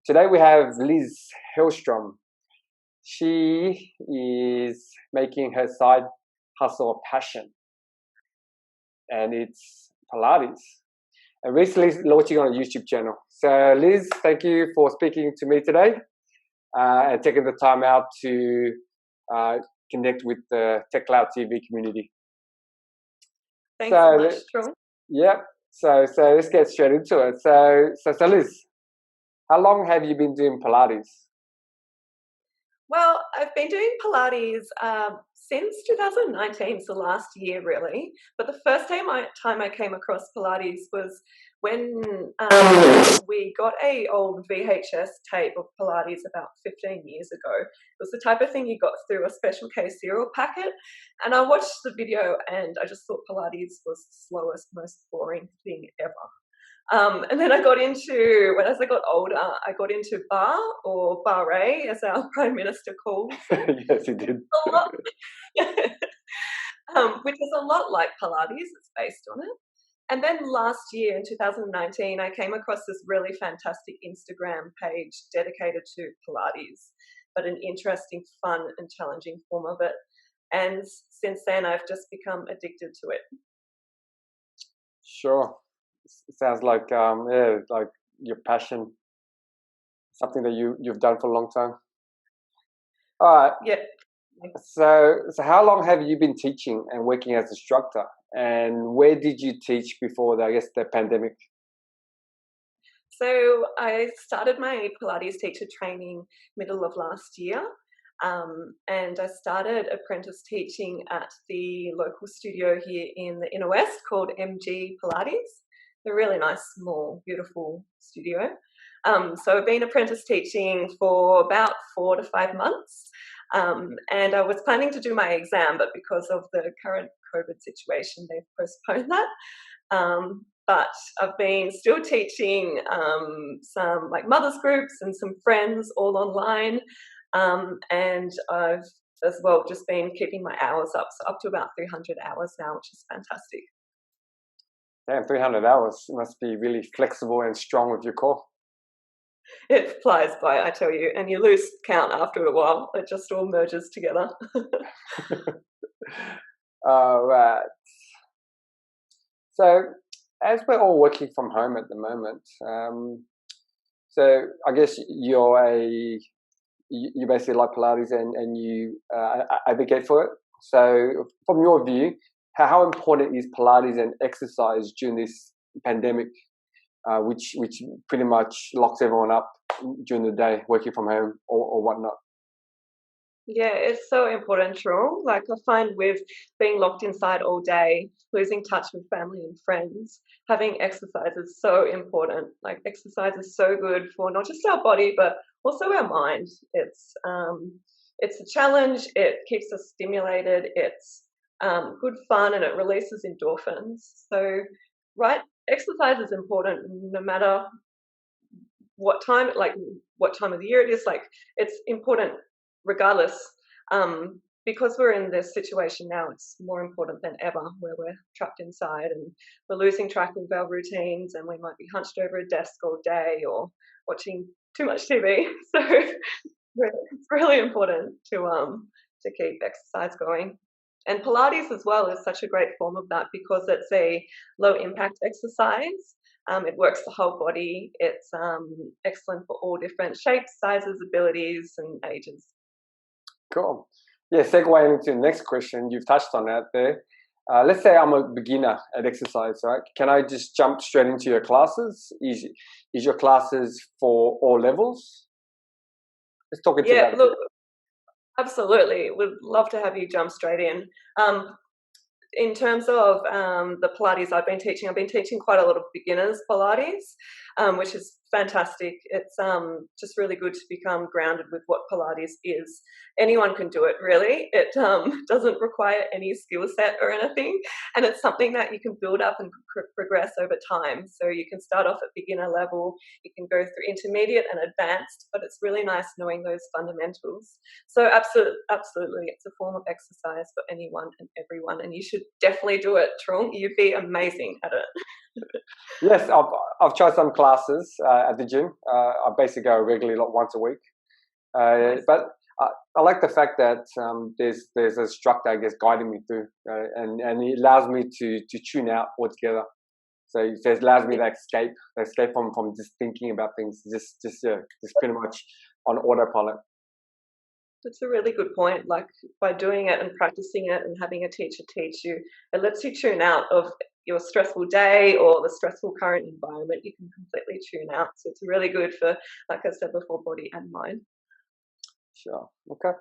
Today we have Liz Helstroom. She is making her side hustle a passion, and it's Pilates. And recently launching on a YouTube channel. So Liz, thank you for speaking to me today and taking the time out to connect with the TechCloud TV community. Thanks so much, Truong. Yeah. So let's get straight into it. So Liz, how long have you been doing Pilates? Well, I've been doing Pilates since 2019, so last year really. But the first time I came across Pilates was when we got a old VHS tape of Pilates about 15 years ago. It was the type of thing you got through a special K cereal packet. And I watched the video and I just thought Pilates was the slowest, most boring thing ever. And then I got into, as I got older, I got into bar or barre, as our Prime Minister called. Yes, he did. Which is a lot like Pilates, it's based on it. And then last year in 2019, I came across this really fantastic Instagram page dedicated to Pilates, but an interesting, fun and challenging form of it. And since then, I've just become addicted to it. Sure. It sounds like like your passion, something that you've done for a long time. All right. Yeah. So how long have you been teaching and working as an instructor? And where did you teach before the pandemic? So I started my Pilates teacher training middle of last year. And I started apprentice teaching at the local studio here in the Inner West called MG Pilates. A really nice, small, beautiful studio. So I've been apprentice teaching for about 4 to 5 months. And I was planning to do my exam, but because of the current COVID situation, they've postponed that. But I've been still teaching some like mothers groups and some friends all online. And I've as well just been keeping my hours up, so up to about 300 hours now, which is fantastic. Damn, 300 hours. You must be really flexible and strong with your core. It flies by, I tell you, and you lose count after a while. It just all merges together. All right. So, as we're all working from home at the moment, so I guess you basically like Pilates and you advocate for it. So, from your view, how important is Pilates and exercise during this pandemic, which pretty much locks everyone up during the day, working from home or whatnot? Yeah, it's so important, Truong. Like I find with being locked inside all day, losing touch with family and friends, having exercise is so important. Like exercise is so good for not just our body, but also our mind. It's a challenge. It keeps us stimulated. It's good fun, and it releases endorphins. So, right, exercise is important no matter what time of the year it is. Like it's important regardless. Because we're in this situation now, it's more important than ever, where we're trapped inside and we're losing track of our routines, and we might be hunched over a desk all day or watching too much TV. So it's really important to keep exercise going. And Pilates as well is such a great form of that because it's a low impact exercise. It works the whole body. It's excellent for all different shapes, sizes, abilities, and ages. Cool. Yeah, segue into the next question. You've touched on that there. Let's say I'm a beginner at exercise, right? Can I just jump straight into your classes? Is your classes for all levels? Let's talk into that. Look, absolutely. Would love to have you jump straight in. In terms of the Pilates I've been teaching quite a lot of beginners Pilates, which is fantastic. It's just really good to become grounded with what Pilates is. Anyone can do it, really. It doesn't require any skill set or anything, and it's something that you can build up and progress over time. So you can start off at beginner level, you can go through intermediate and advanced, but it's really nice knowing those fundamentals. So absolutely, it's a form of exercise for anyone and everyone, and you should definitely do it, Truong. You'd be amazing at it. Yes, I've tried some classes at the gym. I basically go regularly, like once a week. Nice. But I like the fact that there's a instructor, I guess, guiding me through, and it allows me to tune out altogether. So it allows me to escape from just thinking about things, just pretty much on autopilot. That's a really good point. Like by doing it and practicing it and having a teacher teach you, it lets you tune out of your stressful day or the stressful current environment. You can completely tune out. So it's really good for, like I said before, body and mind. Sure. Okay.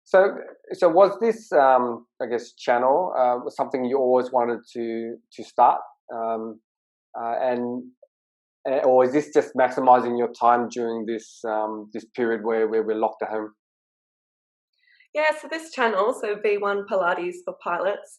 So was this, I guess, channel something you always wanted to start, and or is this just maximizing your time during this this period where we're locked at home? Yeah, so this channel, so V1 Pilates for Pilots,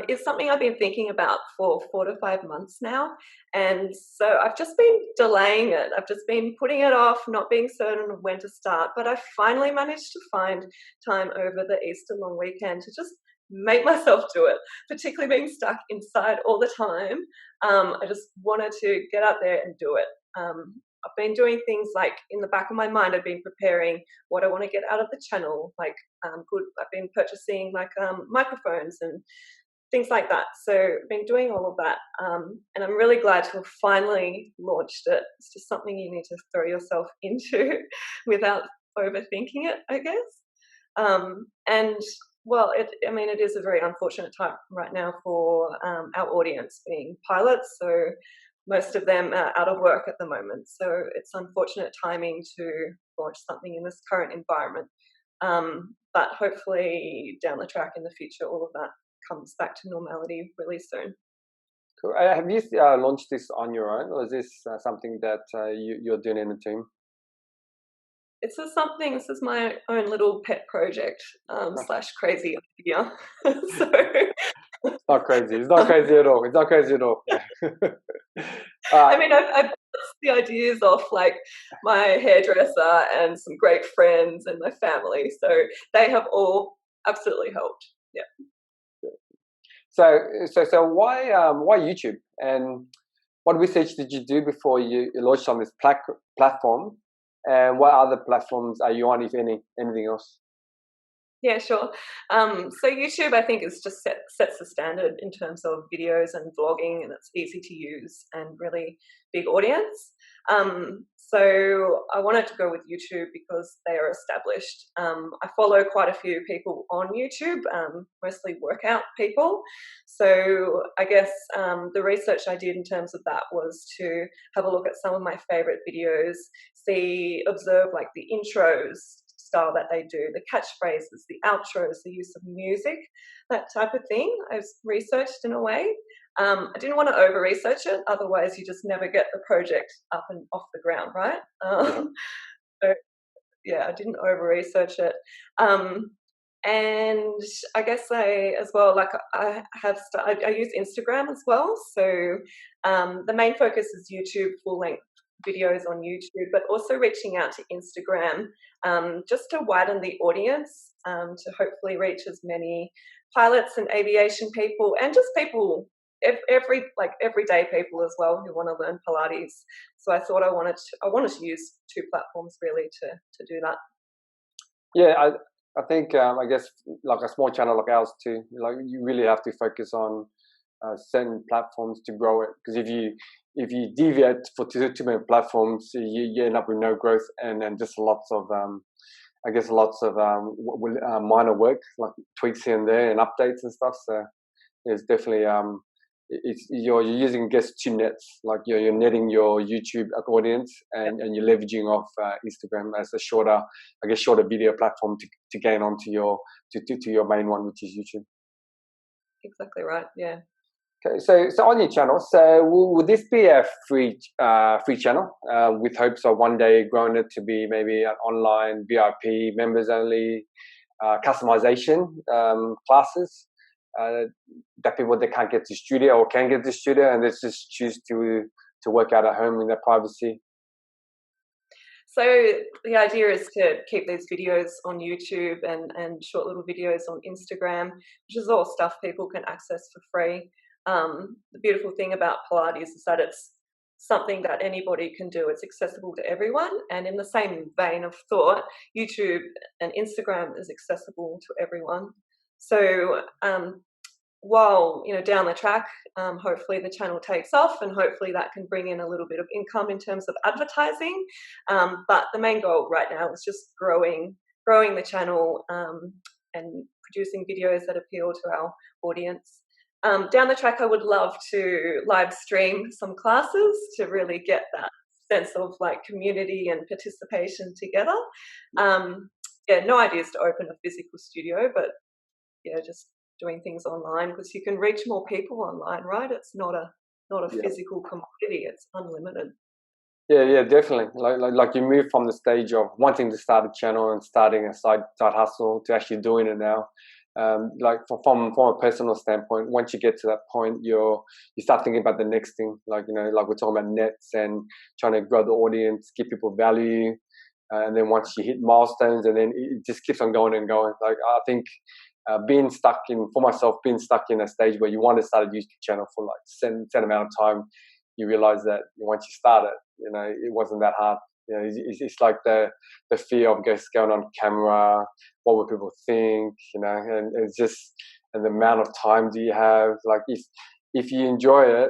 is something I've been thinking about for 4 to 5 months now. And so I've just been delaying it. I've just been putting it off, not being certain of when to start. But I finally managed to find time over the Easter long weekend to just make myself do it, particularly being stuck inside all the time. I just wanted to get out there and do it. I've been doing things like in the back of my mind, I've been preparing what I want to get out of the channel. Like, I've been purchasing like microphones and things like that. So I've been doing all of that, and I'm really glad to have finally launched it. It's just something you need to throw yourself into without overthinking it, I guess. And well, it is a very unfortunate time right now for our audience being pilots. So most of them are out of work at the moment. So it's unfortunate timing to launch something in this current environment. But hopefully down the track in the future, all of that comes back to normality really soon. Cool. Have you launched this on your own, or is this something that you're doing in a team? This is my own little pet project / crazy idea. So It's not crazy. It's not crazy at all. It's not crazy at all. I mean, I've bounced the ideas off like my hairdresser and some great friends and my family. So they have all absolutely helped. Yeah. So why YouTube, and what research did you do before you launched on this platform, and what other platforms are you on, if anything else? Yeah, sure. So YouTube, I think, is just sets the standard in terms of videos and vlogging, and it's easy to use and really big audience. So I wanted to go with YouTube because they are established. I follow quite a few people on YouTube, mostly workout people. So I guess the research I did in terms of that was to have a look at some of my favorite videos, observe like the intros style that they do, the catchphrases, the outros, the use of music, that type of thing. I've researched in a way. I didn't want to over research it, otherwise you just never get the project up and off the ground, right? Yeah. So yeah, I didn't over research it. And I guess I use Instagram as well. So the main focus is YouTube, full length videos on YouTube, but also reaching out to Instagram just to widen the audience, to hopefully reach as many pilots and aviation people and just people, everyday people as well who want to learn Pilates. So I thought I wanted to use two platforms really to do that. Yeah, I think I guess like a small channel like ours too, like you really have to focus on certain platforms to grow it, because if you deviate for too many platforms, you end up with no growth and just lots of minor work, like tweaks here and there and updates and stuff. So there's definitely you're using, I guess, two nets, like you're netting your YouTube audience and you're leveraging off Instagram as a shorter video platform to gain onto your main one, which is YouTube. Exactly right. Yeah. Okay, so on your channel, so will this be a free channel with hopes of one day growing it to be maybe an online VIP members only customization classes that people that can't get to studio or can get to studio and they just choose to work out at home in their privacy? So the idea is to keep these videos on YouTube and short little videos on Instagram, which is all stuff people can access for free. The beautiful thing about Pilates is that it's something that anybody can do. It's accessible to everyone. And in the same vein of thought, YouTube and Instagram is accessible to everyone. So while, down the track, hopefully the channel takes off, and hopefully that can bring in a little bit of income in terms of advertising. But the main goal right now is just growing the channel and producing videos that appeal to our audience. Down the track, I would love to live stream some classes to really get that sense of like community and participation together. No ideas to open a physical studio, but just doing things online, because you can reach more people online, right? It's not a physical commodity, it's unlimited. Yeah, definitely. Like you move from the stage of wanting to start a channel and starting a side hustle to actually doing it now. Like from a personal standpoint, once you get to that point, you start thinking about the next thing. Like like we're talking about nets and trying to grow the audience, give people value, and then once you hit milestones, and then it just keeps on going and going. Like I think being stuck in a stage where you want to start a YouTube channel for like certain amount of time, you realize that once you start it, it wasn't that hard. It's like the fear of just going on camera, what will people think, and it's just, and the amount of time do you have. Like if you enjoy it,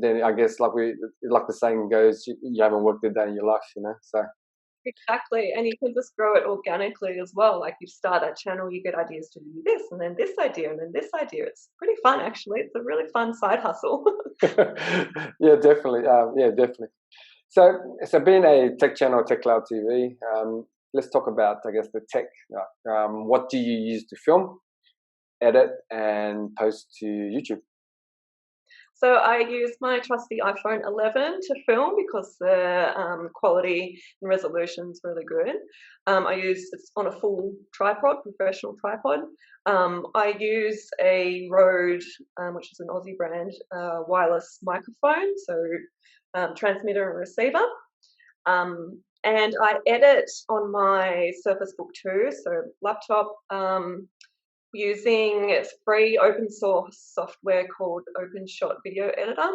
then I guess like the saying goes, you haven't worked a day in your life, so. Exactly, and you can just grow it organically as well. Like you start that channel, you get ideas to do this, and then this idea, and then this idea. It's pretty fun, actually. It's a really fun side hustle. Yeah, definitely. So being a tech channel, TechCloud TV, let's talk about, I guess, the tech. What do you use to film, edit, and post to YouTube? So I use my trusty iPhone 11 to film because the quality and resolution is really good. It's on a full tripod, professional tripod. I use a Rode, which is an Aussie brand, wireless microphone, so transmitter and receiver. And I edit on my Surface Book 2, so laptop, using free open source software called OpenShot Video Editor.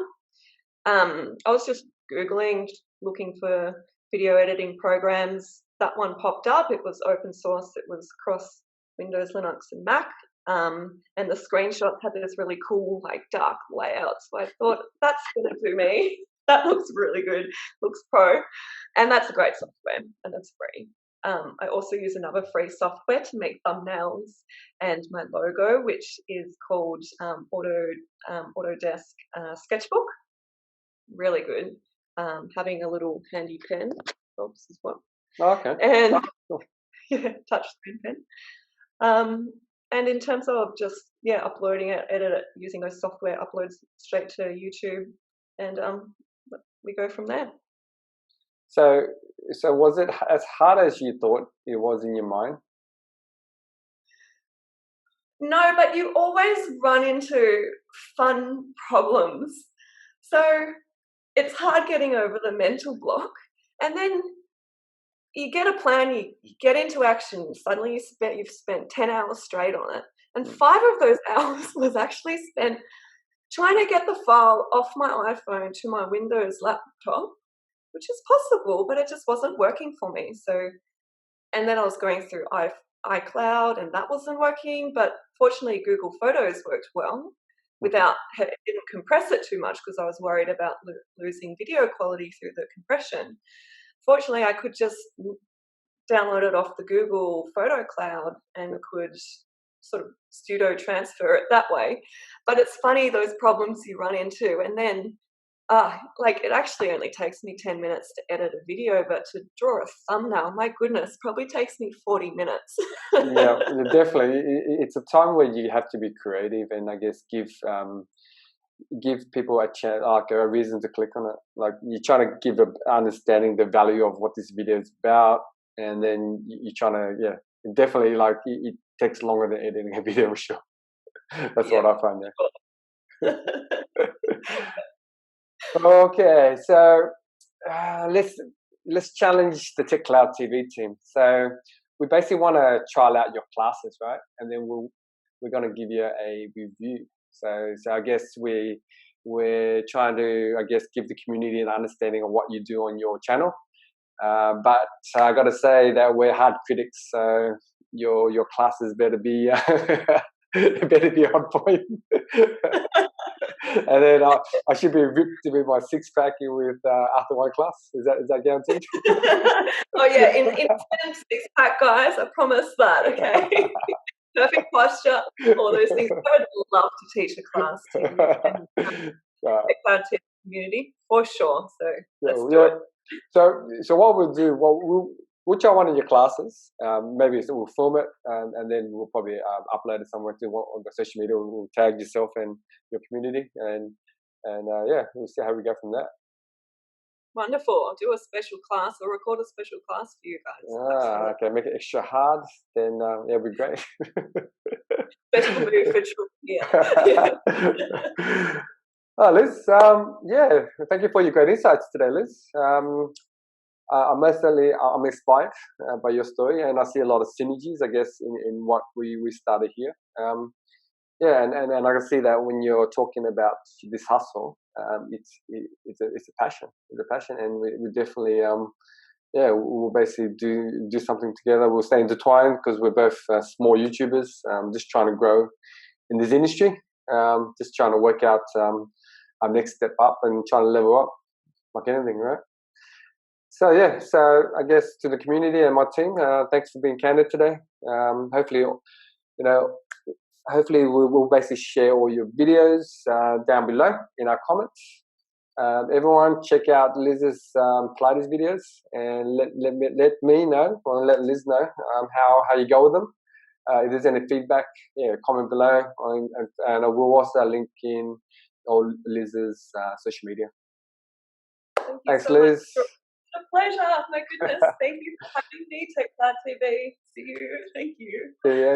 I was just Googling, looking for video editing programs. That one popped up. It was open source. It was across Windows, Linux, and Mac. And the screenshots had this really cool, like, dark layout. So I thought, that's going to do me. That looks really good. Looks pro. And that's a great software, and it's free. I also use another free software to make thumbnails and my logo, which is called Autodesk Sketchbook. Really good. Having a little handy pen helps as well. Okay. And touchscreen pen. And in terms of just uploading it, edit it using those software, uploads straight to YouTube, and we go from there. So was it as hard as you thought it was in your mind? No, but you always run into fun problems. So it's hard getting over the mental block. And then you get a plan, you get into action, suddenly you've spent 10 hours straight on it. And 5 of those hours was actually spent trying to get the file off my iPhone to my Windows laptop, which is possible, but it just wasn't working for me. So, and then I was going through iCloud, and that wasn't working. But fortunately, Google Photos worked well. It didn't compress it too much because I was worried about losing video quality through the compression. Fortunately, I could just download it off the Google Photo Cloud and could sort of pseudo transfer it that way. But it's funny, those problems you run into, and then it actually only takes me 10 minutes to edit a video, but to draw a thumbnail, my goodness, probably takes me 40 minutes. Yeah, definitely. It's a time where you have to be creative and I guess give people a reason to click on it. Like you're trying to give an understanding the value of what this video is about, and then you're trying to definitely, like, it takes longer than editing a video for sure. That's what I find there. Okay, so let's challenge the TechCloud TV team. So we basically want to trial out your classes, right? And then we're going to give you a review. So I guess we're trying to, I guess, give the community an understanding of what you do on your channel. But I got to say that we're hard critics, so your classes better be better be on point. And then I should be ripped with my six pack with after one class. Is that guaranteed? Oh yeah, in 10 six pack, guys. I promise that. Okay. Perfect posture, all those things. I would love to teach a class to you and TechCloud TV community for sure. So let's do it. So what we'll do, we'll try one of your classes. Maybe we'll film it and then we'll probably upload it somewhere to on the social media. We'll tag yourself and your community and yeah, we'll see how we go from there. Wonderful. I'll do a special class or record a special class for you guys. Okay, make it extra hard, then yeah, it'll be great. Special move for Truong. Liz, yeah, thank you for your great insights today, Liz. I'm inspired by your story, and I see a lot of synergies, I guess, in what we started here. Yeah, and I can see that when you're talking about this hustle, it's a passion. It's a passion, and we definitely yeah, we'll basically do something together. We'll stay intertwined because we're both small YouTubers, just trying to grow in this industry, just trying to work out our next step up and trying to level up, like anything, right? So yeah, so I guess to the community and my team, thanks for being candid today. Hopefully, hopefully we'll basically share all your videos down below in our comments. Everyone check out Liz's Pilates videos and let me know, or let Liz know how you go with them. If there's any feedback, yeah, comment below, and I will also link in all Liz's social media. Thanks, so Liz. A pleasure. My goodness. Thank you for having me. TechCloud TV. See you. Thank you. See you.